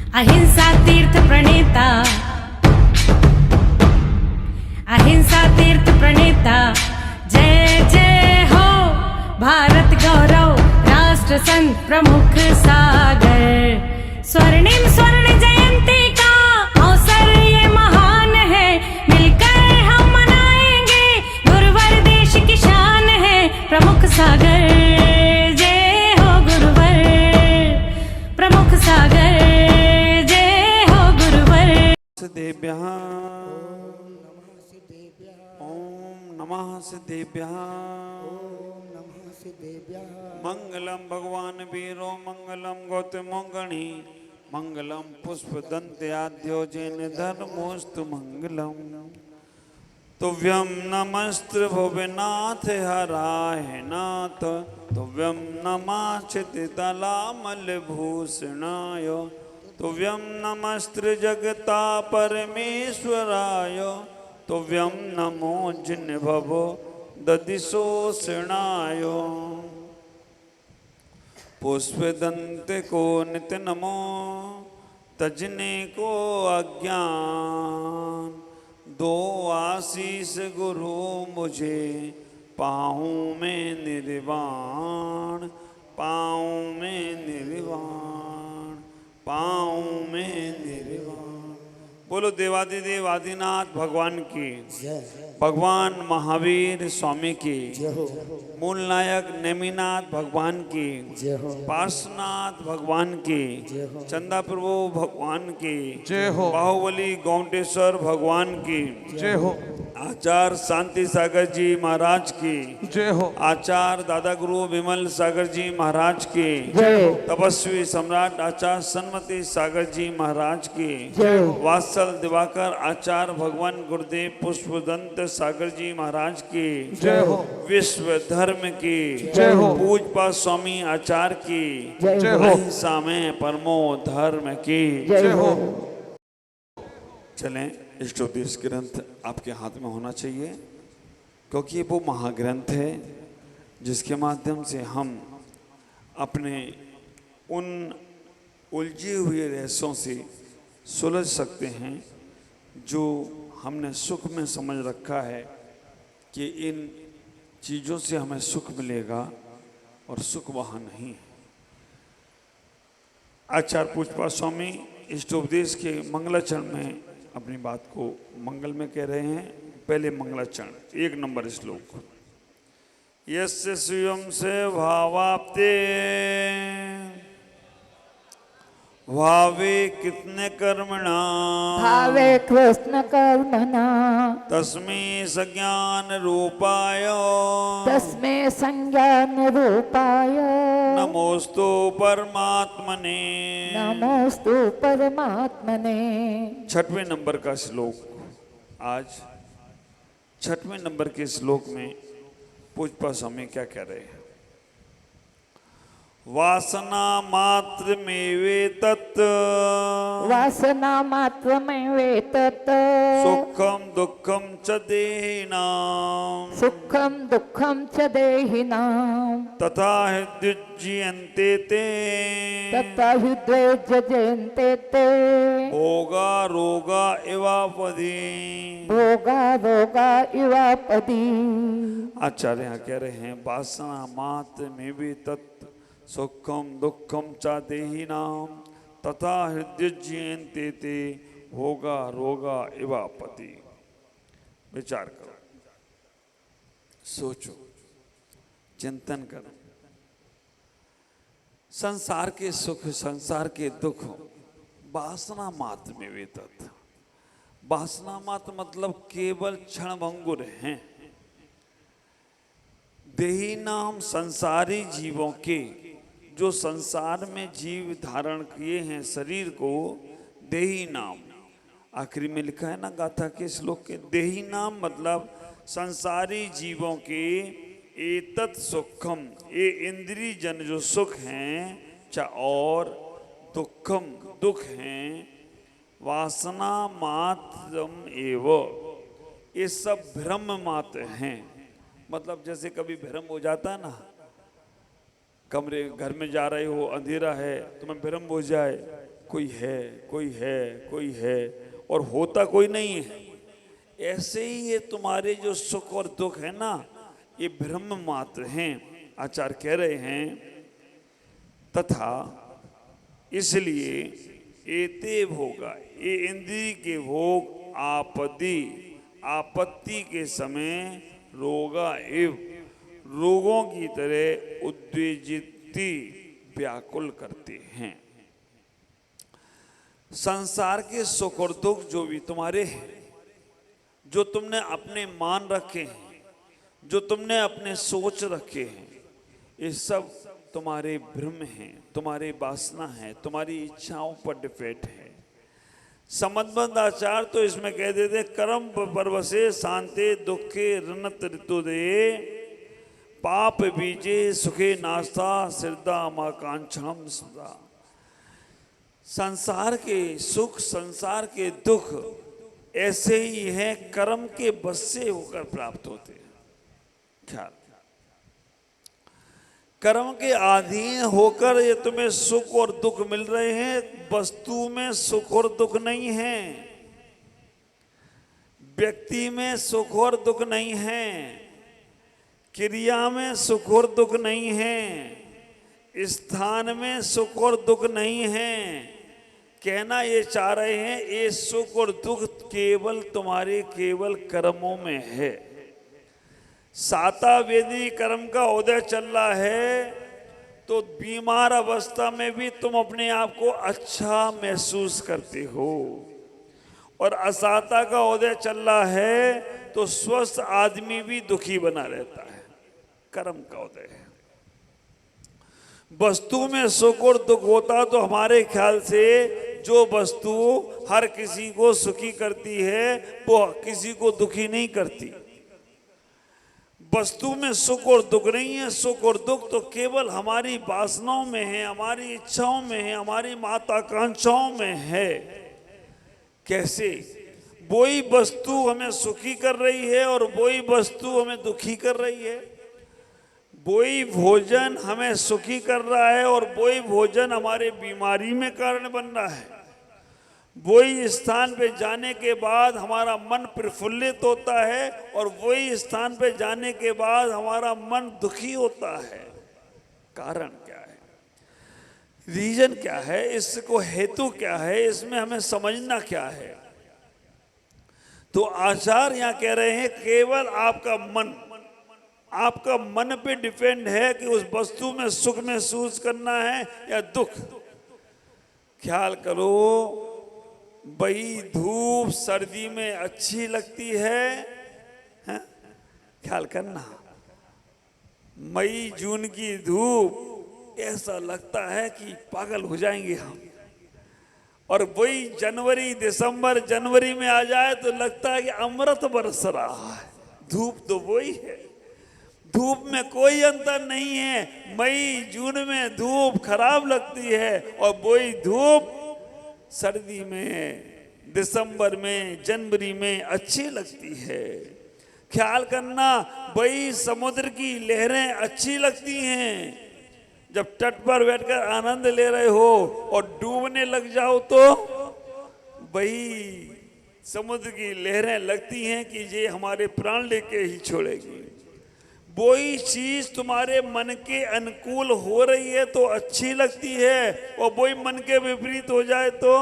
अहिंसा तीर्थ प्रणेता, अहिंसा तीर्थ प्रणेता, जय जय हो भारत गौरव राष्ट्र संत प्रमुख सागर। स्वर्णिम स्वर्ण जयंती का अवसर ये महान है, मिलकर हम मनाएंगे गुरुवर देश की शान है प्रमुख सागर। जय हो गुरुवर प्रमुख सागर, जय हो गुरुवर। सिद्धेभ्यः ओम नमः सिद्धेभ्यः मंगलम भगवान वीरो मंगलम गौतमो गणी मंगलम पुष्पदंत्याद्यो जैन धर्मोस्तु मंगलम। तुभ्यं नमस्त्र भुवनाथ हराय नाथ, तुभ्यं नमः क्षितितलामलभूषणाय, तुभ्यं नमस्त्र जगता परमेश्वराय, तुभ्यं नमो जिन्भवो दधिशोषणाय। पुष्पदंते को नित्य नमो, तजने को अज्ञान, दो आशीष गुरु मुझे पाऊँ में निर्वाण, पाऊँ में निर्वाण, पाऊँ में निर्वाण। बोलो देवादिदेव आदिनाथ भगवान की, भगवान महावीर स्वामी की, मूल नायक नेमिनाथ भगवान की, पार्श्वनाथ भगवान की, चंदा प्रभु भगवान की जय हो, बाहुबली गौंटेश्वर भगवान की जय हो, आचार्य शांति सागर जी महाराज की जय हो, आचार्य दादा गुरु विमल सागर जी महाराज की, तपस्वी सम्राट आचार्य सन्मति सागर जी महाराज की, वात्सल दिवाकर आचार्य भगवान गुरुदेव पुष्पदंत सागर जी महाराज की जय हो, विश्व धर्म की जय हो, पूजपा स्वामी आचार्य की जय हो, अहिंसा में परमो धर्म की जय हो। चलें, इष्टोपदेश ग्रंथ आपके हाथ में होना चाहिए, क्योंकि ये वो महाग्रंथ है जिसके माध्यम से हम अपने उन उलझे हुए रहस्यों से सुलझ सकते हैं जो हमने सुख में समझ रखा है कि इन चीज़ों से हमें सुख मिलेगा, और सुख वहाँ नहीं है। आचार्य पूजपा स्वामी इष्टोपदेश के मंगलाचरण में अपनी बात को मंगल में कह रहे हैं। पहले मंगलाचरण 1 नंबर श्लोक, यस्य स्वयं से भावाप्ते भावे कितने कर्मणा, भावे कृष्ण कर्मणा, तस्मै सज्ञान रूपाय, तस्मै संज्ञान रूपाय, नमोस्तु परमात्मने, नमोस्तु परमात्मने। 6वें नंबर का श्लोक। आज 6वें नंबर के श्लोक में पूजपा स्वामी क्या कह रहे हैं? वासना मात्र में वे तत्, वासना मात्र में वे तत्, सुखम दुखम च देहिनाम, सुखम दुखम च देहिनाम, तथा हृदयुज्यन्ते ते, तथा हृदय जयन्ते ते, भोगा रोगा इवापदी, भोगा रोगा इवापदी। आचार्य यहाँ कह रहे हैं वासना मात्र में भी तत्, सुखम दुखम चा देहिनाम, तथा हृदयुज्यन्ते ते, भोगा रोगा इवापति। विचार करो, सोचो, चिंतन करो। संसार के सुख, संसार के दुख वासना मात्र में वे तत्। वासना मात्र मतलब केवल क्षणभंगुर हैं। देही नाम संसारी जीवों के, जो संसार में जीव धारण किए हैं शरीर को, देही नाम। आखिरी में लिखा है ना गाथा के श्लोक के, देही नाम मतलब संसारी जीवों के एतत् सुखम, ये इंद्रिय जन जो सुख हैं, और दुखम दुख हैं, वासना मात्रम एव, ये सब भ्रम मात्र हैं। मतलब जैसे कभी भ्रम हो जाता है ना, कमरे घर में जा रहे हो, अंधेरा है, तुम्हें भ्रम हो जाए कोई है, कोई है, कोई है, और होता कोई नहीं है। ऐसे ही ये तुम्हारे जो सुख और दुख है ना, ये ब्रह्म मात्र हैं। आचार्य कह रहे हैं तथा इसलिए एते भोगा, ये इंद्रिय के भोग आपत्ति के समय रोगा एव, रोगों की तरह उद्वेजिती व्याकुल करते हैं। संसार के सुख और दुख जो भी तुम्हारे हैं, जो तुमने अपने मान रखे हैं, जो तुमने अपने सोच रखे हैं, ये सब तुम्हारे भ्रम हैं, तुम्हारी वासना है, तुम्हारी इच्छाओं पर डिपेंड है। संबंध आचार तो इसमें कह देते कर्म परवसे शांते दुखे रणत ऋतु दे, पाप बीजे सुखे नास्ता श्रद्धा माकांक्षाम सदा। संसार के सुख, संसार के दुख ऐसे ही हैं, कर्म के बस से होकर प्राप्त होते हैं। ख्याल, कर्म के अधीन होकर ये तुम्हें सुख और दुख मिल रहे हैं। वस्तु में सुख और दुख नहीं है, व्यक्ति में सुख और दुख नहीं है, क्रिया में सुख और दुख नहीं है, स्थान में सुख और दुख नहीं है। कहना ये चाह रहे हैं ये सुख और दुख केवल तुम्हारे केवल कर्मों में है। साता वेदी कर्म का उदय चल रहा है तो बीमार अवस्था में भी तुम अपने आप को अच्छा महसूस करते हो, और असाता का उदय चल रहा है तो स्वस्थ आदमी भी दुखी बना रहता है। कर्म का उदय है। वस्तु में सुख और दुख होता तो हमारे ख्याल से जो वस्तु हर किसी को सुखी करती है वो किसी को दुखी नहीं करती। वस्तु में सुख और दुख नहीं है। सुख और दुख तो केवल हमारी वासनाओं में है, हमारी इच्छाओं में है, हमारी महत्वाकांक्षाओं में है। कैसे? वही वस्तु हमें सुखी कर रही है और वही वस्तु हमें दुखी कर रही है। वही भोजन हमें सुखी कर रहा है और वही भोजन हमारे बीमारी में कारण बन रहा है। वही स्थान पे जाने के बाद हमारा मन प्रफुल्लित होता है और वही स्थान पे जाने के बाद हमारा मन दुखी होता है। कारण क्या है? रीजन क्या है? इसको हेतु क्या है? इसमें हमें समझना क्या है? तो आचार्य यहाँ कह रहे हैं केवल आपका मन पे डिपेंड है कि उस वस्तु में सुख महसूस करना है या दुख। ख्याल करो, वही धूप सर्दी में अच्छी लगती है, ख्याल करना। मई जून की धूप ऐसा लगता है कि पागल हो जाएंगे हम, और वही जनवरी में आ जाए तो लगता है कि अमृत बरस रहा है। धूप तो वही है, धूप में कोई अंतर नहीं है। मई जून में धूप खराब लगती है और वही धूप सर्दी में, दिसंबर में, जनवरी में अच्छी लगती है। ख्याल करना, वही समुद्र की लहरें अच्छी लगती हैं। जब तट पर बैठकर आनंद ले रहे हो और डूबने लग जाओ तो वही समुद्र की लहरें लगती हैं कि ये हमारे प्राण लेके ही छोड़ेगी। वही चीज तुम्हारे मन के अनुकूल हो रही है तो अच्छी लगती है, और वही मन के विपरीत हो जाए तो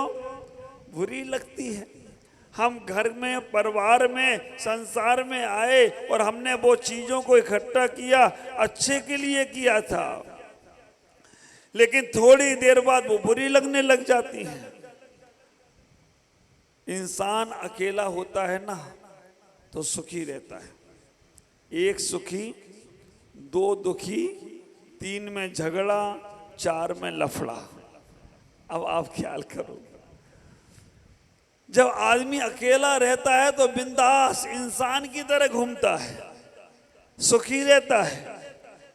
बुरी लगती है। हम घर में, परिवार में, संसार में आए और हमने वो चीजों को इकट्ठा किया, अच्छे के लिए किया था, लेकिन थोड़ी देर बाद वो बुरी लगने लग जाती हैं। इंसान अकेला होता है ना तो सुखी रहता है। एक सुखी, दो दुखी, तीन में झगड़ा, चार में लफड़ा। अब आप ख्याल करो, जब आदमी अकेला रहता है तो बिंदास इंसान की तरह घूमता है, सुखी रहता है,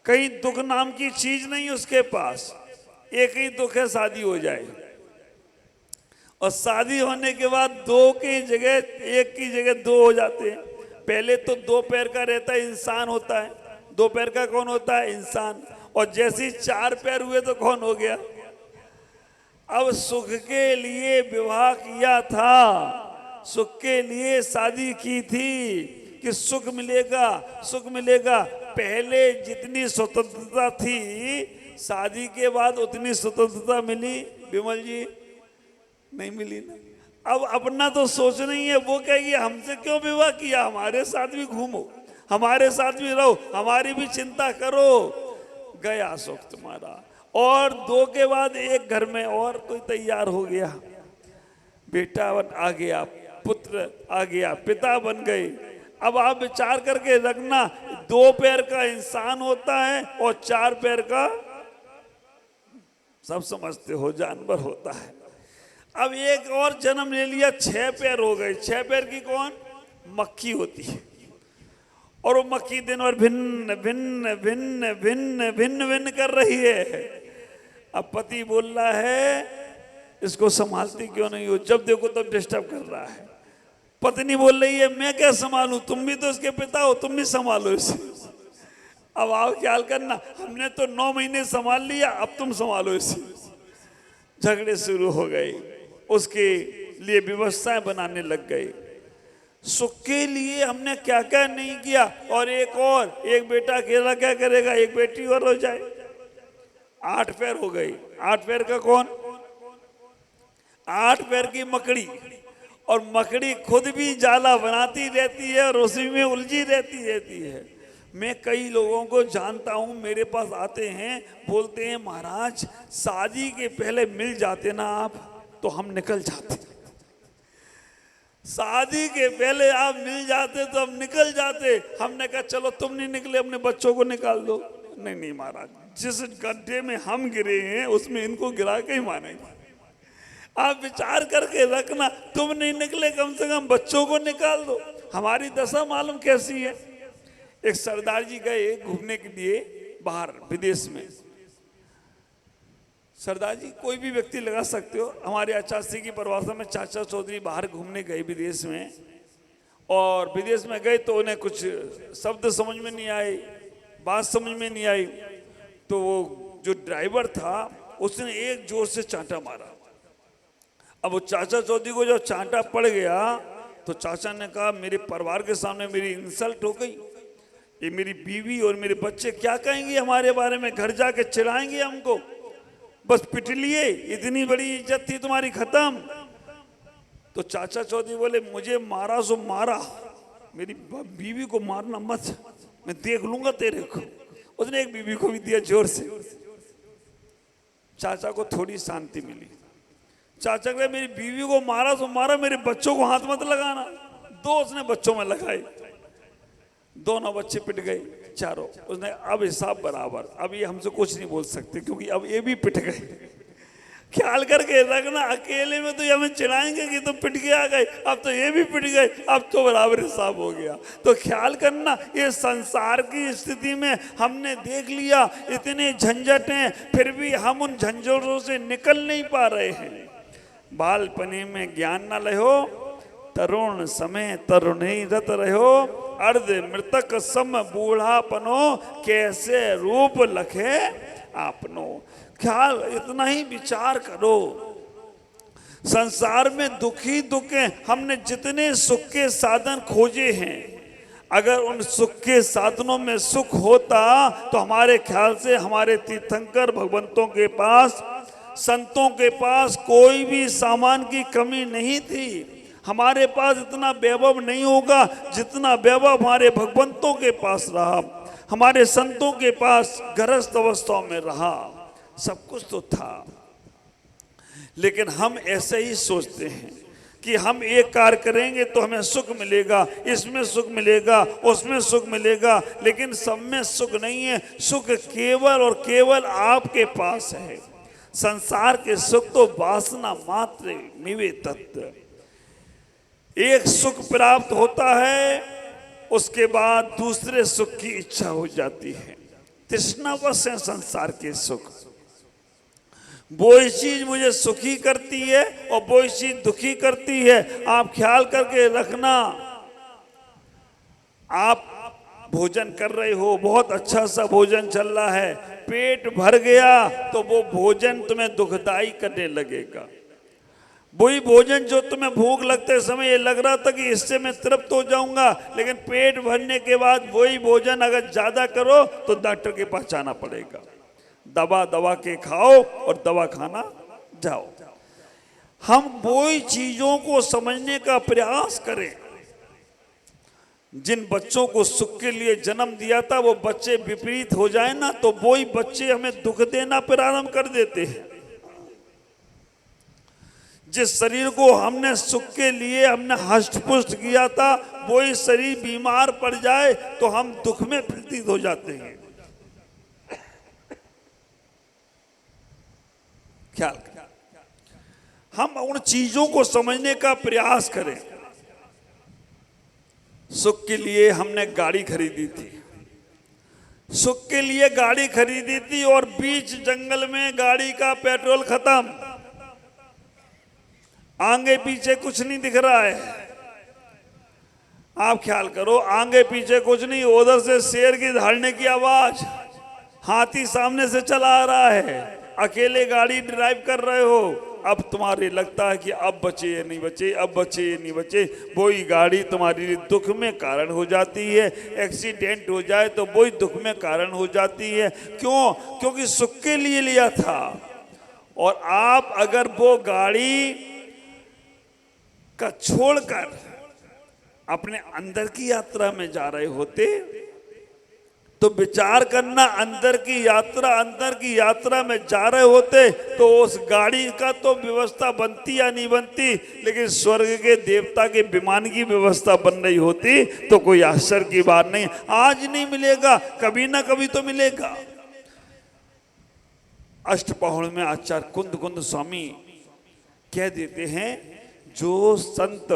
कहीं दुख नाम की चीज नहीं उसके पास। एक ही दुख है, शादी हो जाए, और शादी होने के बाद दो की जगह एक की जगह दो हो जाते हैं। पहले तो दो पैर का रहता है, इंसान होता है। दो पैर का कौन होता है? इंसान। और जैसे ही चार पैर हुए तो कौन हो गया? अब सुख के लिए विवाह किया था, सुख के लिए शादी की थी कि सुख मिलेगा, सुख मिलेगा। पहले जितनी स्वतंत्रता थी, शादी के बाद उतनी स्वतंत्रता मिली विमल जी? नहीं मिली ना। अब अपना तो सोच नहीं है, वो कहेगी हमसे क्यों विवाह किया, हमारे साथ भी घूमो, हमारे साथ भी रहो, हमारी भी चिंता करो। गया सुख तुम्हारा। और 2 के बाद एक घर में और कोई तैयार हो गया, बेटा आ गया, पुत्र आ गया, पिता बन गए। अब आप विचार करके रखना, 2 पैर का इंसान होता है और 4 पैर का, सब समझते हो, जानवर होता है। अब एक और जन्म ले लिया, 6 पैर हो गए। 6 पैर की कौन? मक्खी होती है। और वो मक्खी दिन भर भिन्न भिन्न भिन्न भिन्न भिन्न भिन्न कर रही है। अब पति बोल रहा है इसको संभालती क्यों नहीं हो, जब देखो तब डिस्टर्ब कर रहा है। पत्नी बोल रही है मैं क्या संभालूं, तुम भी तो इसके पिता हो, तुम भी संभालो इसे। अब आप ख्याल करना, हमने तो 9 महीने संभाल लिया, अब तुम संभालो इसे। झगड़े शुरू हो गए, उसके लिए व्यवस्थाएं बनाने लग गए। सुख के लिए हमने क्या क्या नहीं किया। और एक बेटा अकेला क्या करेगा, एक बेटी और हो जाए। 8 पैर हो गई। 8 पैर का कौन? 8 पैर की मकड़ी। और मकड़ी खुद भी जाला बनाती रहती है और उसी में उलझी रहती है। मैं कई लोगों को जानता हूं, मेरे पास आते हैं, बोलते हैं महाराज शादी के पहले मिल जाते ना आप तो हम निकल जाते, शादी के पहले आप मिल जाते तो हम निकल जाते। हमने कहा चलो तुम नहीं निकले, अपने बच्चों को निकाल दो। नहीं महाराज, जिस गड्ढे में हम गिरे हैं उसमें इनको गिरा के ही मानेंगे। आप विचार करके रखना, तुम नहीं निकले कम से कम बच्चों को निकाल दो। हमारी दशा मालूम कैसी है। एक सरदार जी गए घूमने के लिए बाहर विदेश में। सरदार जी कोई भी व्यक्ति लगा सकते हो, हमारे आचार्य की परिभाषा में चाचा चौधरी बाहर घूमने गए विदेश में। और विदेश में गए तो उन्हें कुछ शब्द समझ में नहीं आए, बात समझ में नहीं आई। तो वो जो ड्राइवर था उसने एक जोर से चांटा मारा। अब वो चाचा चौधरी को जब चांटा पड़ गया तो चाचा ने कहा मेरे परिवार के सामने मेरी इंसल्ट हो गई, ये मेरी बीवी और मेरे बच्चे क्या कहेंगे हमारे बारे में, घर जाके चिढ़ाएंगे हमको, बस पिट लिए, इतनी बड़ी इज्जत थी तुम्हारी खत्म। तो चाचा चौधरी बोले मुझे मारा सो मारा, मेरी बीवी को मारना मत, मैं देख लूंगा तेरे को। उसने एक बीवी को भी दिया जोर से। चाचा को थोड़ी शांति मिली। चाचा कहे मेरी बीवी को मारा तो मारा, मेरे बच्चों को हाथ मत लगाना। 2 उसने बच्चों में लगाए, दोनों बच्चे पिट गए चारों। उसने अब हिसाब बराबर, अब ये हमसे कुछ नहीं बोल सकते क्योंकि अब ये भी पिट गए। ख्याल करके रखना, अकेले में तो ये हमें चिढ़ाएंगे कि तुम पिट के आ गए, अब तो ये भी पिट गए, अब तो बराबर हिसाब हो गया। तो ख्याल करना, ये संसार की स्थिति में हमने देख लिया इतने झंझट हैं, फिर भी हम उन झंझटों से निकल नहीं पा रहे हैं। बालपने में ज्ञान न लहो, तरुण समय तरुण ही रत रहो, अर्ध मृतक सम बूढ़ापनो, कैसे रूप लखे आपनो। ख्याल इतना ही विचार करो, संसार में दुखी दुख हैं। हमने जितने सुख के साधन खोजे हैं, अगर उन सुख के साधनों में सुख होता तो हमारे ख्याल से हमारे तीर्थंकर भगवंतों के पास, संतों के पास कोई भी सामान की कमी नहीं थी। हमारे पास इतना वैभव नहीं होगा जितना वैभव हमारे भगवंतों के पास रहा, हमारे संतों के पास गृहस्थ अवस्थाओं में रहा। सब कुछ तो था, लेकिन हम ऐसे ही सोचते हैं कि हम एक कार्य करेंगे तो हमें सुख मिलेगा, इसमें सुख मिलेगा, उसमें सुख मिलेगा, लेकिन सब में सुख नहीं है। सुख केवल और केवल आपके पास है। संसार के सुख तो वासना मात्र निवेदित। एक सुख प्राप्त होता है, उसके बाद दूसरे सुख की इच्छा हो जाती है। तृष्णावश है संसार के सुख। वो चीज मुझे सुखी करती है और वो चीज दुखी करती है। आप ख्याल करके रखना, आप भोजन कर रहे हो, बहुत अच्छा सा भोजन चल रहा है, पेट भर गया तो वो भोजन तुम्हें दुखदाई करने लगेगा। वही भोजन जो तुम्हें भूख लगते समय ये लग रहा था कि इससे मैं तृप्त हो जाऊंगा, लेकिन पेट भरने के बाद वही भोजन अगर ज्यादा करो तो डॉक्टर के पास जाना पड़ेगा। दवा दवा के खाओ और दवा खाना जाओ। हम वही चीजों को समझने का प्रयास करें। जिन बच्चों को सुख के लिए जन्म दिया था वो बच्चे विपरीत हो जाए ना तो वही बच्चे हमें दुख देना प्रारंभ कर देते हैं। जिस शरीर को हमने सुख के लिए हमने हष्ट पुष्ट किया था वही शरीर बीमार पड़ जाए तो हम दुख में प्रतीत हो जाते हैं। ख्याल करें, हम उन चीजों को समझने का प्रयास करें। सुख के लिए हमने गाड़ी खरीदी थी, सुख के लिए गाड़ी खरीदी थी और बीच जंगल में गाड़ी का पेट्रोल खत्म, आगे पीछे कुछ नहीं दिख रहा है। आप ख्याल करो, आगे पीछे कुछ नहीं, उधर से शेर की दहाड़ने की आवाज, हाथी सामने से चला आ रहा है, अकेले गाड़ी ड्राइव कर रहे हो। अब तुम्हारे लगता है कि अब बचे या नहीं बचे, अब बचे या नहीं बचे, वही गाड़ी तुम्हारे लिए दुख में कारण हो जाती है। एक्सीडेंट हो जाए तो वही दुख में कारण हो जाती है। क्यों? क्योंकि सुख के लिए लिया था। और आप अगर वो गाड़ी का छोड़कर अपने अंदर की यात्रा में जा रहे होते तो विचार करना, अंदर की यात्रा में जा रहे होते तो उस गाड़ी का तो व्यवस्था बनती या नहीं बनती, लेकिन स्वर्ग के देवता के विमान की व्यवस्था बन रही होती तो कोई आश्चर्य की बात नहीं। आज नहीं मिलेगा, कभी ना कभी तो मिलेगा। अष्टपहड़ में आचार्य कुंद स्वामी कह देते हैं, जो संत,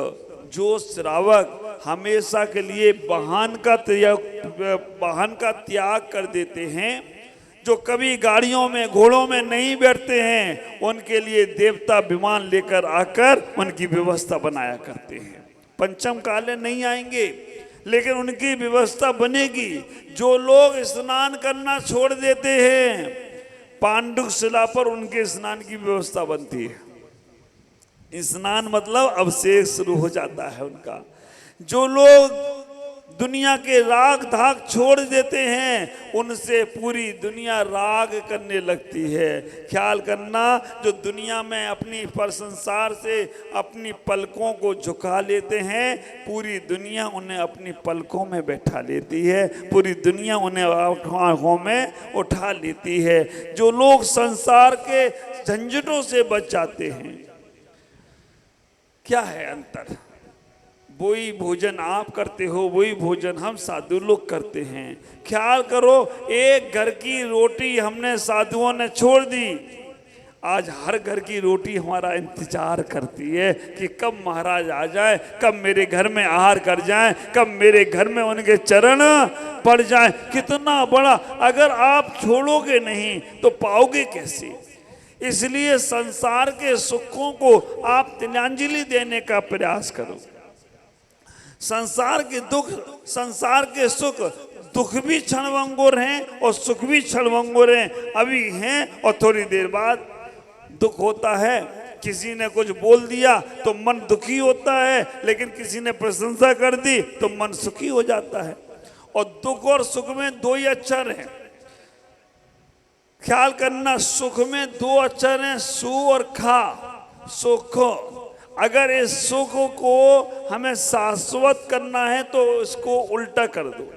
जो श्रावक हमेशा के लिए वाहन का त्याग कर देते हैं, जो कभी गाड़ियों में घोड़ों में नहीं बैठते हैं, उनके लिए देवता विमान लेकर आकर उनकी व्यवस्था बनाया करते हैं। पंचम काले नहीं आएंगे लेकिन उनकी व्यवस्था बनेगी। जो लोग स्नान करना छोड़ देते हैं, पांडुक शिला पर उनके स्नान की व्यवस्था बनती है। स्नान मतलब अभिषेक शुरू हो जाता है उनका। जो लोग दुनिया के राग धाग छोड़ देते हैं, उनसे पूरी दुनिया राग करने लगती है। ख्याल करना, जो दुनिया में अपनी पर संसार से अपनी पलकों को झुका लेते हैं, पूरी दुनिया उन्हें अपनी पलकों में बैठा लेती है, पूरी दुनिया उन्हें आंखों में उठा लेती है। जो लोग संसार के झंझटों से बच जाते हैं, क्या है अंतर? वही भोजन आप करते हो, वही भोजन हम साधु लोग करते हैं। ख्याल करो, एक घर की रोटी हमने साधुओं ने छोड़ दी, आज हर घर की रोटी हमारा इंतजार करती है कि कब महाराज आ जाए, कब मेरे घर में आहार कर जाएं, कब मेरे घर में उनके चरण पड़ जाएं। कितना बड़ा, अगर आप छोड़ोगे नहीं तो पाओगे कैसे? इसलिए संसार के सुखों को आप तिलांजलि देने का प्रयास करो। संसार के दुख, संसार के सुख, दुख भी क्षणभंगुर हैं और सुख भी क्षणभंगुर हैं, अभी हैं और थोड़ी देर बाद दुख होता है। किसी ने कुछ बोल दिया तो मन दुखी होता है, लेकिन किसी ने प्रशंसा कर दी तो मन सुखी हो जाता है। और दुख और सुख में दो ही अक्षर हैं। ख्याल करना, सुख में दो अक्षर हैं, सु और खा, सुख। अगर इस सुख को हमें शाश्वत करना है तो इसको उल्टा कर दो।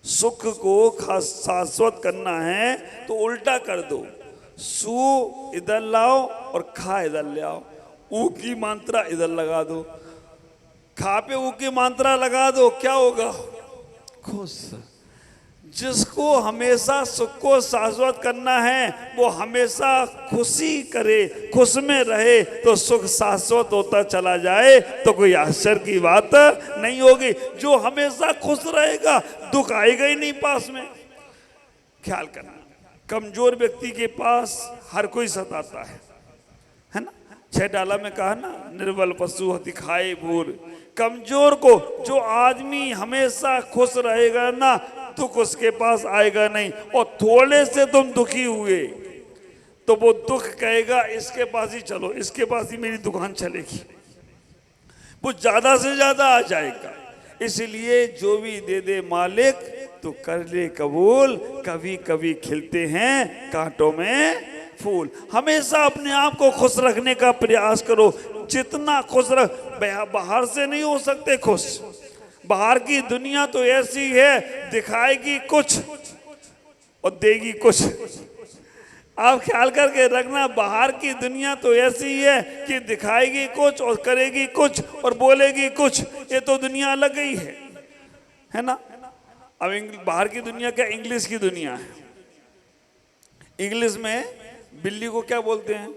सुख को शाश्वत करना है तो उल्टा कर दो। सु इधर लाओ और खा इधर ले आओ, ऊ की मात्रा इधर लगा दो, खा पे ऊ की मात्रा लगा दो, क्या होगा? खुश। जिसको हमेशा सुख को शाश्वत करना है वो हमेशा खुशी करे, खुश में रहे, तो सुख शाश्वत होता चला जाए तो कोई आश्चर्य की बात नहीं होगी। जो हमेशा खुश रहेगा, दुख आएगा ही नहीं पास में। ख्याल करना, कमजोर व्यक्ति के पास हर कोई सताता है ना? 6 डाला में कहा ना, निर्बल पशु हति खाए भूर। कमजोर को, जो आदमी हमेशा खुश रहेगा ना, दुख उसके पास आएगा नहीं। और थोड़े से तुम दुखी हुए तो वो दुख कहेगा इसके पास ही चलो, इसके पास ही मेरी दुकान चलेगी, वो ज्यादा से ज्यादा आ जाएगा। इसलिए जो भी दे दे मालिक तो कर ले कबूल, कभी कभी खिलते हैं कांटों में फूल। हमेशा अपने आप को खुश रखने का प्रयास करो, जितना खुश रख। बाहर से नहीं हो सकते खुश, बाहर की दुनिया तो ऐसी है, दिखाएगी कुछ और देगी कुछ। आप ख्याल करके रखना, बाहर की दुनिया तो ऐसी है कि दिखाएगी कुछ और करेगी कुछ और बोलेगी कुछ। ये तो दुनिया अलग ही है ना। अब बाहर की दुनिया क्या, इंग्लिश की दुनिया है। इंग्लिश में बिल्ली को क्या बोलते हैं,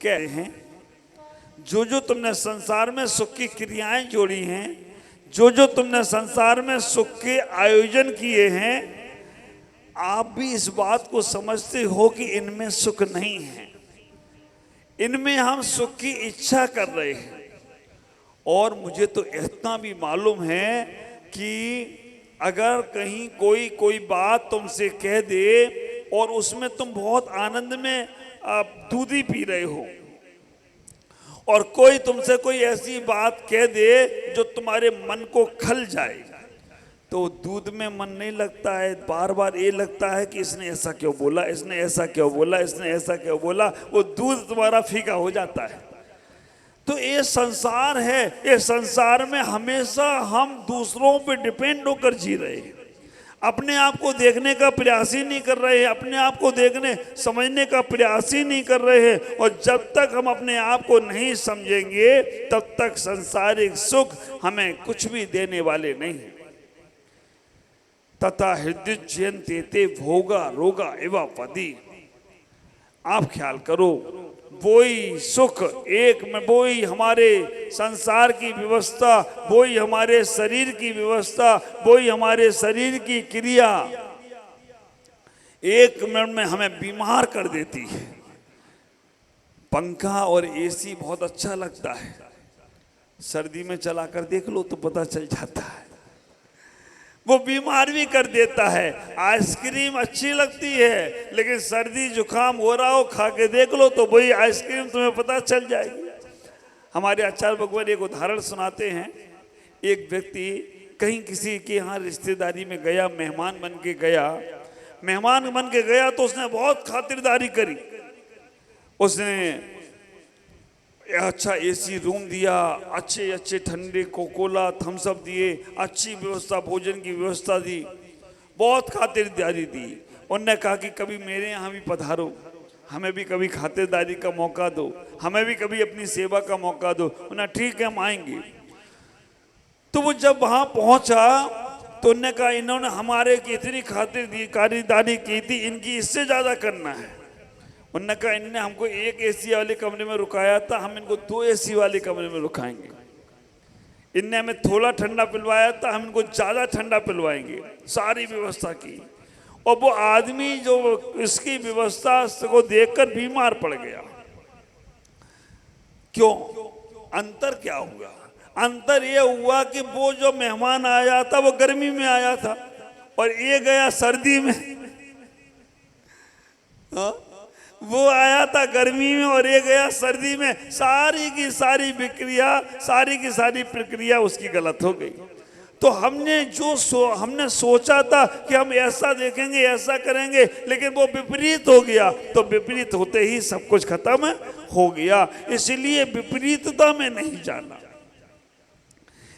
क्या हैं, जो तुमने संसार में सुख की क्रियाएं जोड़ी हैं, जो तुमने संसार में सुख के आयोजन किए हैं, आप भी इस बात को समझते हो कि इनमें सुख नहीं है, इनमें हम सुख की इच्छा कर रहे हैं। और मुझे तो इतना भी मालूम है कि अगर कहीं कोई बात तुमसे कह दे और उसमें तुम बहुत आनंद में दूध ही पी रहे हो, और कोई तुमसे कोई ऐसी बात कह दे जो तुम्हारे मन को खल जाए, तो दूध में मन नहीं लगता है, बार बार ये लगता है कि इसने ऐसा क्यों बोला, इसने ऐसा क्यों बोला, इसने ऐसा क्यों बोला। वो दूध तुम्हारा फीका हो जाता है। तो ये संसार है, ये संसार में हमेशा हम दूसरों पे डिपेंड होकर जी रहे हैं, अपने आप को देखने का प्रयास ही नहीं कर रहे हैं, अपने आप को देखने समझने का प्रयास ही नहीं कर रहे हैं। और जब तक हम अपने आप को नहीं समझेंगे तब तक सांसारिक सुख हमें कुछ भी देने वाले नहीं हैं। तथा हृदय जयंते भोगा रोगा एवं पदी। आप ख्याल करो, वही सुख एक में, वही हमारे संसार की व्यवस्था, वही हमारे शरीर की व्यवस्था, वही हमारे शरीर की क्रिया एक मिनट में हमें बीमार कर देती है। पंखा और एसी बहुत अच्छा लगता है, सर्दी में चलाकर देख लो तो पता चल जाता है, वो बीमार भी कर देता है। आइसक्रीम अच्छी लगती है, लेकिन सर्दी जुकाम हो रहा हो खा के देख लो तो वही आइसक्रीम तुम्हें पता चल जाएगी। हमारे आचार्य भगवान एक उदाहरण सुनाते हैं। एक व्यक्ति कहीं किसी के यहाँ रिश्तेदारी में गया, मेहमान बन के गया तो उसने बहुत खातिरदारी करी। उसने अच्छा एसी रूम दिया, अच्छे ठंडे कोकोला थम्स अप दिए, अच्छी व्यवस्था, भोजन की व्यवस्था दी, बहुत खातिरदारी दी। उन्होंने कहा कि कभी मेरे यहाँ भी पधारो, हमें भी कभी खातिरदारी का मौका दो, हमें भी कभी अपनी सेवा का मौका दो। उन्होंने ठीक है हम आएंगे। तो वो जब वहाँ पहुँचा तो उन्होंने कहा इन्होंने हमारे की इतनी खातिरदारी की थी, इनकी इससे ज़्यादा करना है। उन्होंने कहा इनने हमको एक एसी वाले कमरे में रुकाया था, हम इनको 2 एसी वाले कमरे में रुकाएंगे। इनने हमें थोड़ा ठंडा पिलवाया था, हम इनको ज़्यादा ठंडा पिलवाएंगे। सारी व्यवस्था की, और वो आदमी जो इसकी व्यवस्था को देखकर बीमार पड़ गया। क्यों? अंतर क्या हुआ? अंतर ये हुआ कि वो जो मेहमान आया था वो गर्मी में आया था और ये गया सर्दी में। हाँ? वो आया था गर्मी में और ये गया सर्दी में। सारी की सारी विक्रिया, सारी की सारी प्रक्रिया उसकी गलत हो गई। तो हमने सोचा था कि हम ऐसा देखेंगे, ऐसा करेंगे, लेकिन वो विपरीत हो गया। तो विपरीत होते ही सब कुछ खत्म हो गया। इसलिए विपरीतता में नहीं जाना।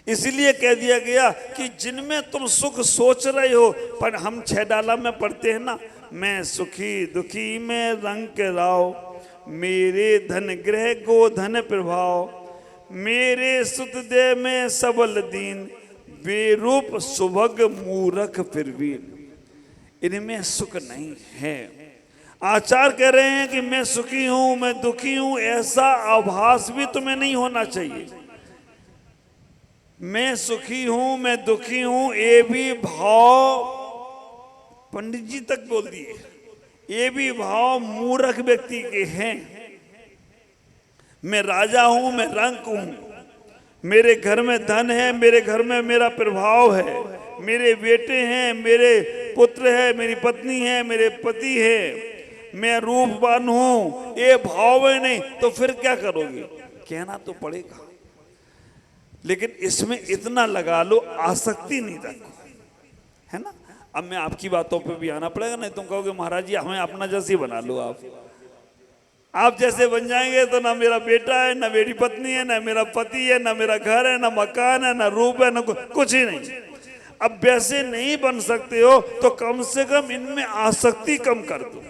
इसलिए कह दिया गया कि जिनमें तुम सुख सोच रहे हो, पर हम 6 डाला में पढ़ते हैं ना, मैं सुखी दुखी में रंग के राव, मेरे धन ग्रह गोधन प्रभाव, मेरे सुत दे में सबल दीन, बेरूप सुभग मूरख फिरवीन। इनमें सुख नहीं है। आचार्य कह रहे हैं कि मैं सुखी हूं, मैं दुखी हूं, ऐसा आभास भी तुम्हें नहीं होना चाहिए। मैं सुखी हूं, मैं दुखी हूं, ये भी भाव पंडित जी तक बोल दिए, ये भी भाव मूर्ख व्यक्ति के हैं। मैं राजा हूं, मैं रंक हूं, मेरे घर में धन है, मेरे घर में मेरा प्रभाव है, मेरे बेटे हैं, मेरे पुत्र है, मेरी पत्नी है, मेरे पति है, मैं रूपवान हूं, ये भाव है नहीं तो फिर क्या करोगे? कहना तो पड़ेगा, लेकिन इसमें इतना लगा लो, आसक्ति नहीं रखो, है ना। अब मैं आपकी बातों पे भी आना पड़ेगा, नहीं तुम कहोगे महाराज जी हमें अपना जैसे बना लो, आप जैसे बन जाएंगे तो ना मेरा बेटा है, ना मेरी पत्नी है, ना मेरा पति है, ना मेरा घर है, ना मकान है, ना रूप है, ना कुछ ही नहीं। अब वैसे नहीं बन सकते हो तो कम से कम इनमें आसक्ति कम कर दो,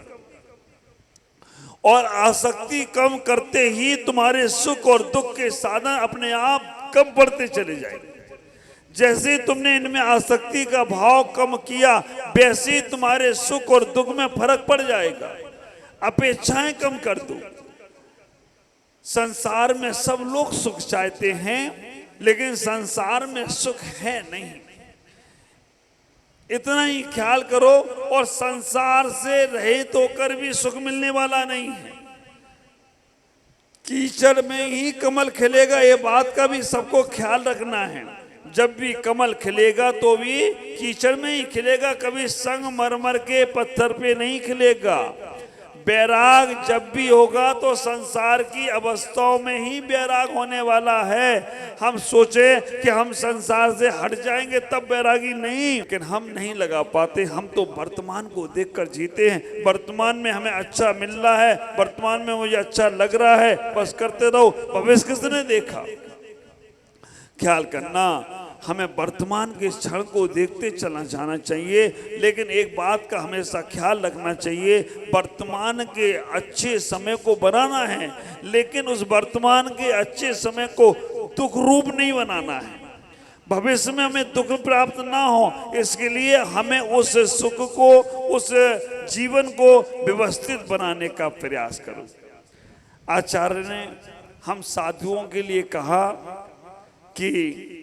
और आसक्ति कम करते ही तुम्हारे सुख और दुख के साधन अपने आप कम बढ़ते चले जाएंगे। जैसे ही तुमने इनमें आसक्ति का भाव कम किया, वैसे ही तुम्हारे सुख और दुख में फर्क पड़ जाएगा। अपेक्षाएं कम कर दो। संसार में सब लोग सुख चाहते हैं, लेकिन संसार में सुख है नहीं, इतना ही ख्याल करो। और संसार से रहित होकर भी सुख मिलने वाला नहीं है। कीचड़ में ही कमल खिलेगा, ये बात का भी सबको ख्याल रखना है। जब भी कमल खिलेगा तो भी कीचड़ में ही खिलेगा, कभी संगमरमर के पत्थर पे नहीं खिलेगा। बैराग जब भी होगा तो संसार की अवस्थाओं में ही बैराग होने वाला है। हम सोचे कि हम संसार से हट जाएंगे तब बैरागी नहीं, लेकिन हम नहीं लगा पाते। हम तो वर्तमान को देखकर जीते हैं। वर्तमान में हमें अच्छा मिल रहा है, वर्तमान में मुझे अच्छा लग रहा है, बस करते रहो। भविष्य किसने देखा? ख्याल करना, हमें वर्तमान के क्षण को देखते चलना जाना चाहिए, लेकिन एक बात का हमेशा ख्याल रखना चाहिए, वर्तमान के अच्छे समय को बनाना है, लेकिन उस वर्तमान के अच्छे समय को दुख रूप नहीं बनाना है। भविष्य में हमें दुख प्राप्त ना हो, इसके लिए हमें उस सुख को, उस जीवन को व्यवस्थित बनाने का प्रयास करो। आचार्य ने हम साधुओं के लिए कहा कि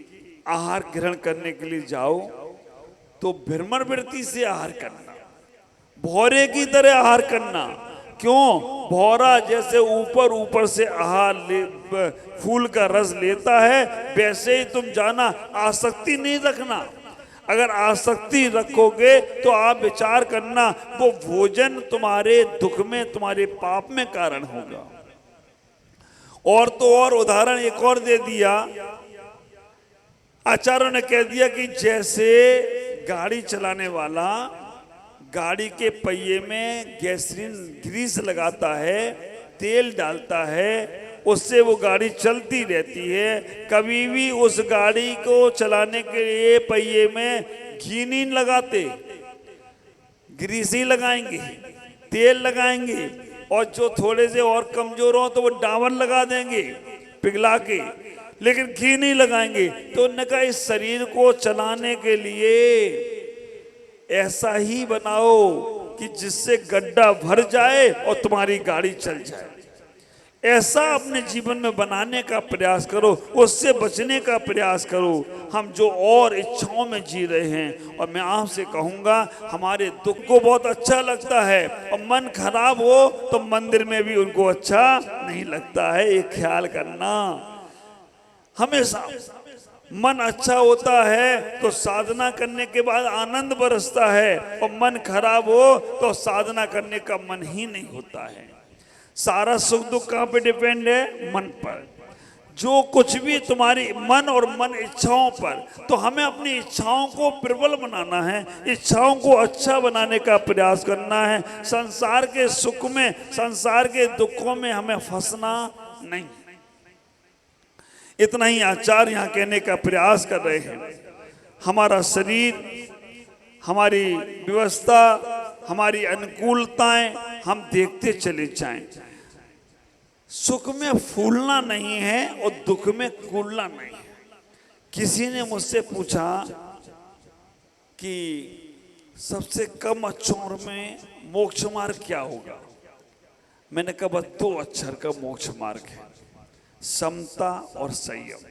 आहार ग्रहण करने के लिए जाओ तो भ्रमण वृत्ति से आहार करना, भौरे की तरह आहार करना। क्यों? भौरा जैसे ऊपर ऊपर से फूल का रस लेता है, वैसे ही तुम जाना, आसक्ति नहीं रखना। अगर आसक्ति रखोगे तो आप विचार करना, वो भोजन तुम्हारे दुख में, तुम्हारे पाप में कारण होगा। और तो और उदाहरण एक और दे दिया, आचार्यों ने कह दिया कि जैसे गाड़ी चलाने वाला गाड़ी के पहिए में गैसोलीन ग्रीस लगाता है, तेल डालता है, उससे वो गाड़ी चलती रहती है। कभी भी उस गाड़ी को चलाने के लिए पहिए में घी नहीं लगाते, ग्रीस ही लगाएंगे, तेल लगाएंगे। और जो थोड़े से और कमजोर हो तो वो डामर लगा देंगे पिघला के, लेकिन घी नहीं लगाएंगे। तो उन्होंने कहा इस शरीर को चलाने के लिए ऐसा ही बनाओ कि जिससे गड्ढा भर जाए और तुम्हारी गाड़ी चल जाए। ऐसा अपने जीवन में बनाने का प्रयास करो, उससे बचने का प्रयास करो। हम जो और इच्छाओं में जी रहे हैं, और मैं आपसे कहूँगा हमारे दुख को बहुत अच्छा लगता है, और मन खराब हो तो मंदिर में भी उनको अच्छा नहीं लगता है। ये ख्याल करना, हमेशा मन अच्छा होता है तो साधना करने के बाद आनंद बरसता है, और मन खराब हो तो साधना करने का मन ही नहीं होता है। सारा सुख दुख कहाँ पे डिपेंड है? मन पर। जो कुछ भी तुम्हारी मन और मन इच्छाओं पर, तो हमें अपनी इच्छाओं को प्रबल बनाना है, इच्छाओं को अच्छा बनाने का प्रयास करना है। संसार के सुख में, संसार के दुखों में हमें फंसना नहीं। इतना ही आचार्य यहाँ कहने का प्रयास कर रहे हैं। हमारा शरीर, हमारी व्यवस्था, हमारी अनुकूलताएं हम देखते चले जाएं। सुख में फूलना नहीं है और दुख में कूलना नहीं है। किसी ने मुझसे पूछा कि सबसे कम अक्षर में मोक्ष मार्ग क्या होगा? मैंने कहा बस 2 अक्षर का मोक्ष मार्ग है, समता और संयम।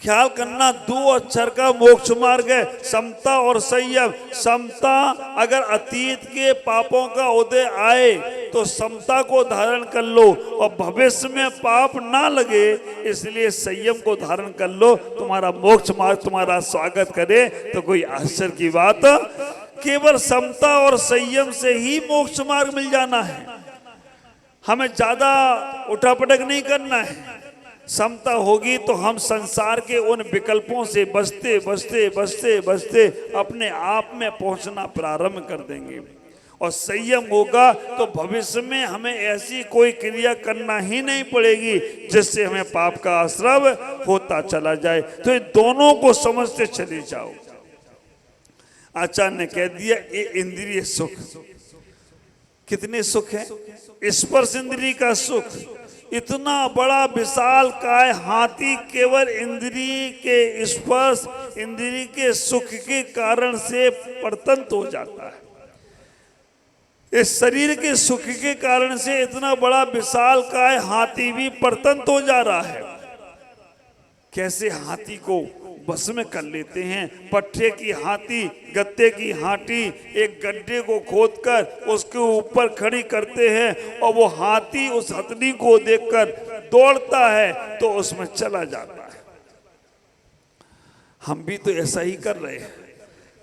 ख्याल करना, 2 अक्षर का मोक्ष मार्ग है, समता और संयम। समता, अगर अतीत के पापों का उदय आए तो समता को धारण कर लो और भविष्य में पाप ना लगे, इसलिए संयम को धारण कर लो। तुम्हारा मोक्ष मार्ग तुम्हारा स्वागत करे तो कोई आश्चर्य की बात। केवल समता और संयम से ही मोक्ष मार्ग मिल जाना है, हमें ज्यादा उठापटक नहीं करना है। समता होगी तो हम संसार के उन विकल्पों से बचते बचते बचते बचते अपने आप में पहुंचना प्रारंभ कर देंगे। और संयम होगा तो भविष्य में हमें ऐसी कोई क्रिया करना ही नहीं पड़ेगी जिससे हमें पाप का आश्रय होता चला जाए। तो ये दोनों को समझते चले जाओ। आचार्य ने कह दिया ये इंद्रिय सुख, कितने सुख है? स्पर्श इंद्रिय का सुख, इतना बड़ा विशाल काय हाथी केवल इंद्रिय के स्पर्श, इंद्रिय के सुख के कारण से परतंत्र हो जाता है। इस शरीर के सुख के कारण से इतना बड़ा विशाल काय हाथी भी परतंत्र हो जा रहा है। कैसे हाथी को बस में कर लेते हैं। पट्टे की हाथी, गत्ते की हाथी, एक गड्ढे को खोदकर उसके ऊपर खड़ी करते हैं और वो हाथी उस हथनी को देखकर दौड़ता है तो उसमें चला जाता है। हम भी तो ऐसा ही कर रहे हैं।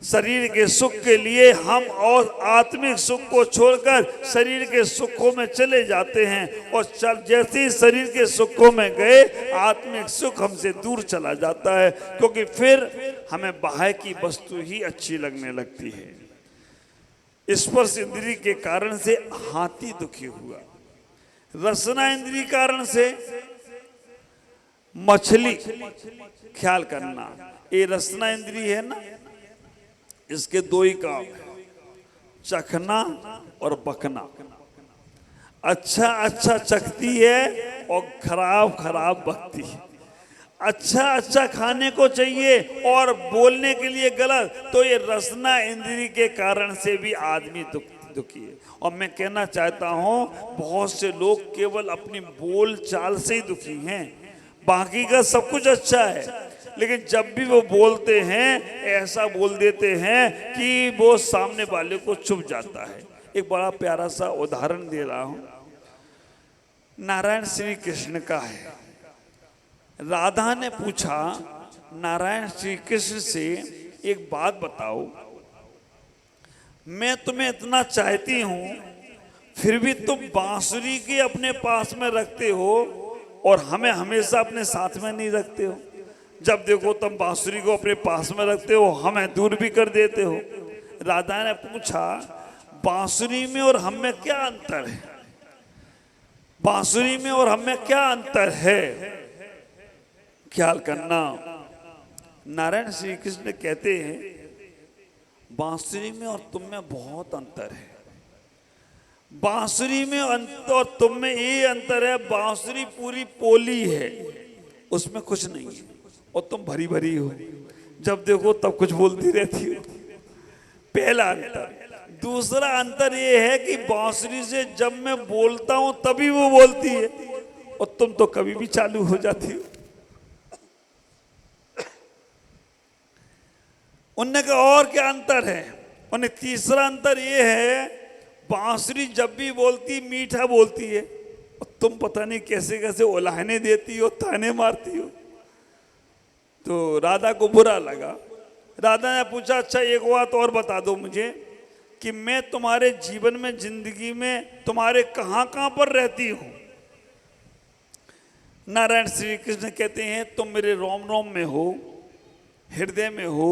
शरीर के सुख के लिए हम और आत्मिक सुख को छोड़कर शरीर के सुखों में चले जाते हैं और जैसे ही शरीर के सुखों में गए आत्मिक सुख हमसे दूर चला जाता है, क्योंकि फिर हमें बाहर की वस्तु ही अच्छी लगने लगती है। स्पर्श इंद्रिय के कारण से हाथी दुखी हुआ, रसना इंद्रिय कारण से मछली। ख्याल करना, ये रसना इंद्रिय है ना, इसके दो ही काम, चखना और बकना। अच्छा अच्छा चखती है और खराब खराब बकती है। अच्छा अच्छा खाने को चाहिए और बोलने के लिए गलत। तो ये रसना इंद्रिय के कारण से भी आदमी दुखी है। और मैं कहना चाहता हूँ बहुत से लोग केवल अपनी बोल चाल से ही दुखी हैं, बाकी का सब कुछ अच्छा है, लेकिन जब भी वो बोलते हैं ऐसा बोल देते हैं कि वो सामने वाले को चुभ जाता है। एक बड़ा प्यारा सा उदाहरण दे रहा हूं, नारायण श्री कृष्ण का है। राधा ने पूछा नारायण श्री कृष्ण से, एक बात बताओ, मैं तुम्हें इतना चाहती हूं फिर भी तुम बांसुरी के अपने पास में रखते हो और हमें हमेशा अपने साथ में नहीं रखते हो। जब देखो तुम बांसुरी को अपने पास में रखते हो, हमें दूर भी कर देते हो। राधा ने पूछा बांसुरी में और हम में क्या अंतर है? बांसुरी में और हम में क्या अंतर है? ख्याल करना, नारायण श्री कृष्ण कहते हैं बांसुरी में और तुम में बहुत अंतर है। बांसुरी में और तुम में ये अंतर है, बांसुरी पूरी पोली है, उसमें कुछ नहीं है, और तुम भरी भरी हो, जब देखो तब कुछ बोलती रहती हो। पहला अंतर। दूसरा अंतर ये है कि बांसुरी से जब मैं बोलता हूं तभी वो बोलती है और तुम तो कभी भी चालू हो जाती हो। उनने कहा और क्या अंतर है? उन्हें तीसरा अंतर ये है बांसुरी जब भी बोलती मीठा बोलती है और तुम पता नहीं कैसे कैसे उलाहने देती हो, ताने मारती हो। तो राधा को बुरा लगा। राधा ने पूछा अच्छा एक बात और बता दो मुझे कि मैं तुम्हारे जीवन में, जिंदगी में तुम्हारे कहाँ कहाँ पर रहती हूँ? नारायण श्री कृष्ण कहते हैं तुम मेरे रोम रोम में हो, हृदय में हो,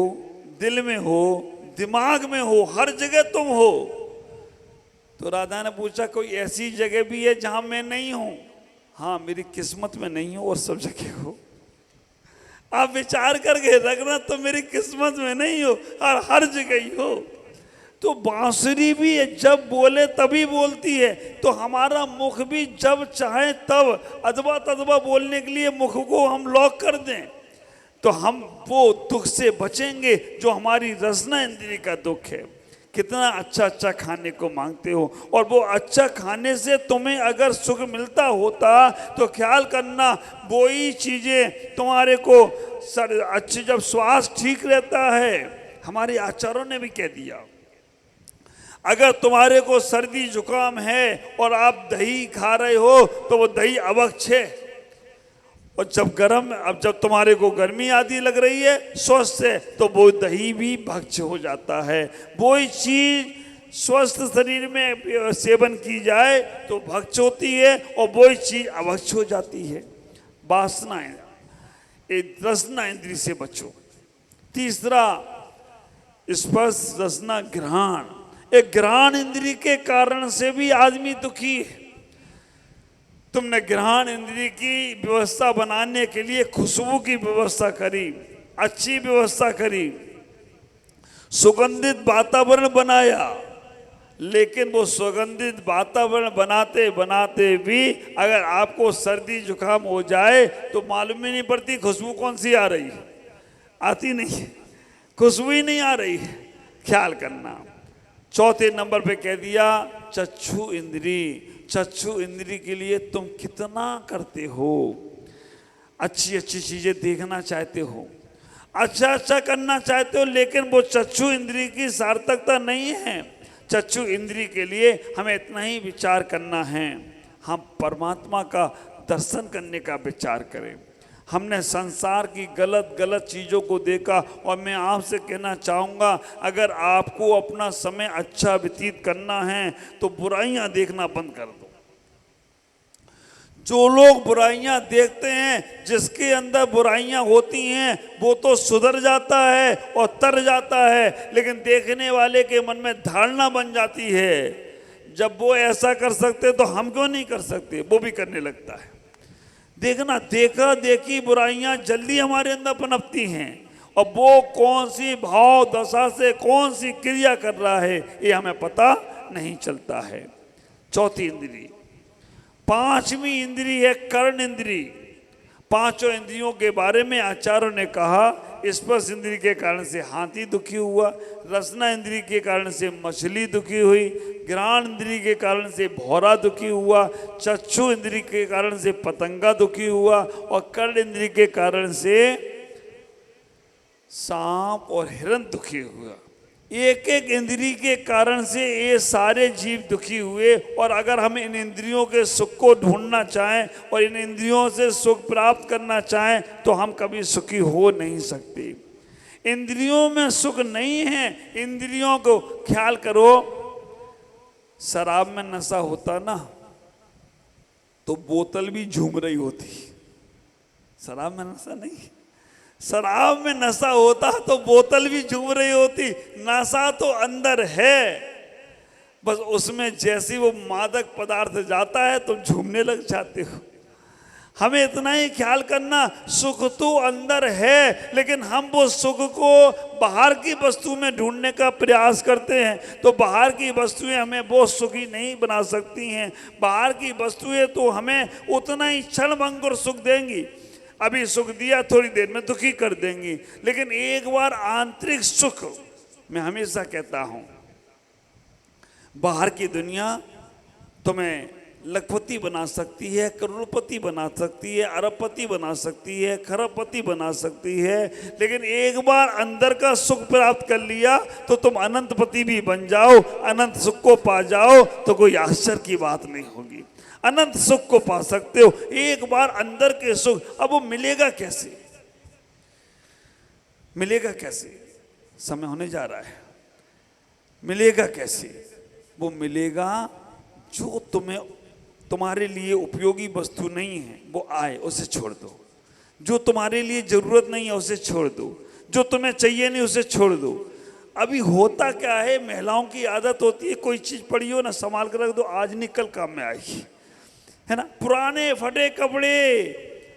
दिल में हो, दिमाग में हो, हर जगह तुम हो। तो राधा ने पूछा कोई ऐसी जगह भी है जहां मैं नहीं हूं? हाँ, मेरी किस्मत में नहीं हो और सब जगह हो। आप विचार करके रखना, तो मेरी किस्मत में नहीं हो और हर जगह ही हो। तो बांसुरी भी जब बोले तभी बोलती है, तो हमारा मुख भी जब चाहे तब अदबा तदबा बोलने के लिए मुख को हम लॉक कर दें तो हम वो दुख से बचेंगे जो हमारी रसना इंद्रिय का दुख है। कितना अच्छा अच्छा खाने को मांगते हो और वो अच्छा खाने से तुम्हें अगर सुख मिलता होता तो ख्याल करना वो ही चीज़ें तुम्हारे को अच्छी, जब स्वास्थ्य ठीक रहता है, हमारे आचार्यों ने भी कह दिया अगर तुम्हारे को सर्दी जुकाम है और आप दही खा रहे हो तो वो दही अभक्ष है। और जब तुम्हारे को गर्मी आदि लग रही है स्वस्थ है तो वो दही भी भक्ष हो जाता है। वो चीज स्वस्थ शरीर में सेवन की जाए तो भक्ष होती है और वो चीज अभक्ष हो जाती है। वासनाएं, रसना इंद्री से बचो। तीसरा स्पर्श रसना घ्राण। एक घ्राण इंद्री के कारण से भी आदमी दुखी है। तुमने घ्राण इंद्री की व्यवस्था बनाने के लिए खुशबू की व्यवस्था करी, अच्छी व्यवस्था करी, सुगंधित वातावरण बनाया, लेकिन वो सुगंधित वातावरण बनाते बनाते भी अगर आपको सर्दी जुकाम हो जाए तो मालूम ही नहीं पड़ती खुशबू कौन सी आ रही है, आती नहीं है, खुशबू ही नहीं आ रही है। ख्याल करना। चौथे नंबर पे कह दिया चक्षु इंद्री। चक्षु इंद्री के लिए तुम कितना करते हो, अच्छी अच्छी चीजें देखना चाहते हो, अच्छा अच्छा करना चाहते हो, लेकिन वो चक्षु इंद्री की सार्थकता नहीं है। चक्षु इंद्री के लिए हमें इतना ही विचार करना है, हम परमात्मा का दर्शन करने का विचार करें। हमने संसार की गलत गलत चीज़ों को देखा और मैं आपसे कहना चाहूँगा अगर आपको अपना समय अच्छा व्यतीत करना है तो बुराइयाँ देखना बंद कर दो। जो लोग बुराइयाँ देखते हैं, जिसके अंदर बुराइयाँ होती हैं वो तो सुधर जाता है और तर जाता है, लेकिन देखने वाले के मन में धारणा बन जाती है जब वो ऐसा कर सकते तो हम क्यों नहीं कर सकते, वो भी करने लगता है। देखना, देखा देखी बुराइयां जल्दी हमारे अंदर पनपती हैं और वो कौन सी भाव दशा से कौन सी क्रिया कर रहा है ये हमें पता नहीं चलता है। चौथी इंद्री। पांचवी इंद्री है कर्ण इंद्री। पांचों इंद्रियों के बारे में आचार्यों ने कहा स्पर्श इंद्री के कारण से हाथी दुखी हुआ, रसना इंद्री के कारण से मछली दुखी हुई, घ्राण इंद्री के कारण से भौरा दुखी हुआ, चक्षु इंद्री के कारण से पतंगा दुखी हुआ और कर्ण इंद्री के कारण से सांप और हिरण दुखी हुआ। एक एक इंद्री के कारण से ये सारे जीव दुखी हुए। और अगर हम इन इंद्रियों के सुख को ढूंढना चाहें और इन इंद्रियों से सुख प्राप्त करना चाहें तो हम कभी सुखी हो नहीं सकते। इंद्रियों में सुख नहीं है। इंद्रियों को ख्याल करो, शराब में नशा होता ना तो बोतल भी झूम रही होती, शराब में नशा नहीं। शराब में नशा होता तो बोतल भी झूम रही होती। नशा तो अंदर है, बस उसमें जैसी वो मादक पदार्थ जाता है तुम झूमने लग जाते हो। हमें इतना ही ख्याल करना, सुख तो अंदर है लेकिन हम वो सुख को बाहर की वस्तु में ढूंढने का प्रयास करते हैं तो बाहर की वस्तुएं हमें वो सुखी नहीं बना सकती हैं। बाहर की वस्तुएं तो हमें उतना ही क्षणभंगुर सुख देंगी, अभी सुख दिया थोड़ी देर में दुखी कर देंगी, लेकिन एक बार आंतरिक सुख, मैं हमेशा कहता हूं बाहर की दुनिया तुम्हें लखपति बना सकती है, करोड़पति बना सकती है, अरबपति बना सकती है, खरबपति बना सकती है, लेकिन एक बार अंदर का सुख प्राप्त कर लिया तो तुम अनंतपति भी बन जाओ, अनंत सुख को पा जाओ तो कोई आश्चर्य की बात नहीं होगी। अनंत सुख को पा सकते हो एक बार अंदर के सुख। अब वो मिलेगा कैसे, मिलेगा कैसे, समय होने जा रहा है, मिलेगा कैसे? वो मिलेगा जो तुम्हारे लिए उपयोगी वस्तु नहीं है वो आए, उसे छोड़ दो। जो तुम्हारे लिए जरूरत नहीं है उसे छोड़ दो, जो तुम्हें चाहिए नहीं उसे छोड़ दो। अभी होता क्या है, महिलाओं की आदत होती है कोई चीज पड़ी हो ना संभाल कर रख दो, आज नहीं कल काम में आएगी, है ना। पुराने फटे कपड़े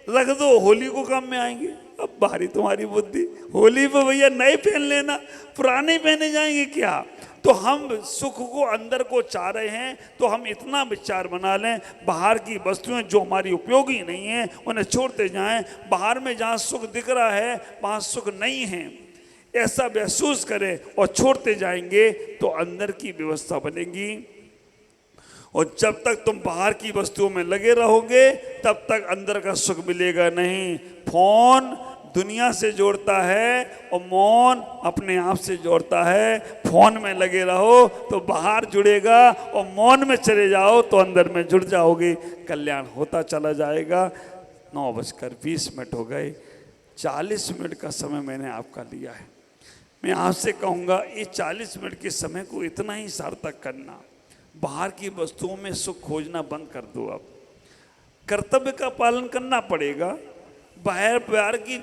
रख दो, होली को काम में आएंगे। अब बाहरी तुम्हारी बुद्धि, होली पे भैया नए पहन लेना, पुराने पहने जाएंगे क्या? तो हम सुख को अंदर को चाह रहे हैं तो हम इतना विचार बना लें बाहर की वस्तुएं जो हमारी उपयोगी नहीं है उन्हें छोड़ते जाएं। बाहर में जहाँ सुख दिख रहा है वहाँ सुख नहीं है ऐसा महसूस करें और छोड़ते जाएंगे तो अंदर की व्यवस्था बनेगी। और जब तक तुम बाहर की वस्तुओं में लगे रहोगे तब तक अंदर का सुख मिलेगा नहीं। फोन दुनिया से जोड़ता है और मौन अपने आप से जोड़ता है। फोन में लगे रहो तो बाहर जुड़ेगा, और मौन में चले जाओ तो अंदर में जुड़ जाओगे, कल्याण होता चला जाएगा। 9:20 हो गए, 40 मिनट का समय मैंने आपका लिया है। मैं आपसे कहूँगा ये 40 मिनट के समय को इतना ही सार्थक करना। बाहर की वस्तुओं में सुख खोजना बंद कर दो। अब कर्तव्य का पालन करना पड़ेगा, बाहर व्यवहार की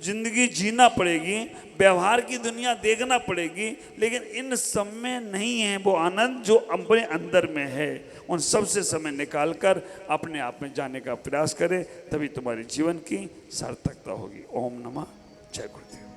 जिंदगी जीना पड़ेगी, व्यवहार की दुनिया देखना पड़ेगी, लेकिन इन सब में नहीं है वो आनंद जो अपने अंदर में है। उन सब से समय निकालकर अपने आप में जाने का प्रयास करें, तभी तुम्हारे जीवन की सार्थकता होगी। ओम नमः, जय गुरुदेव।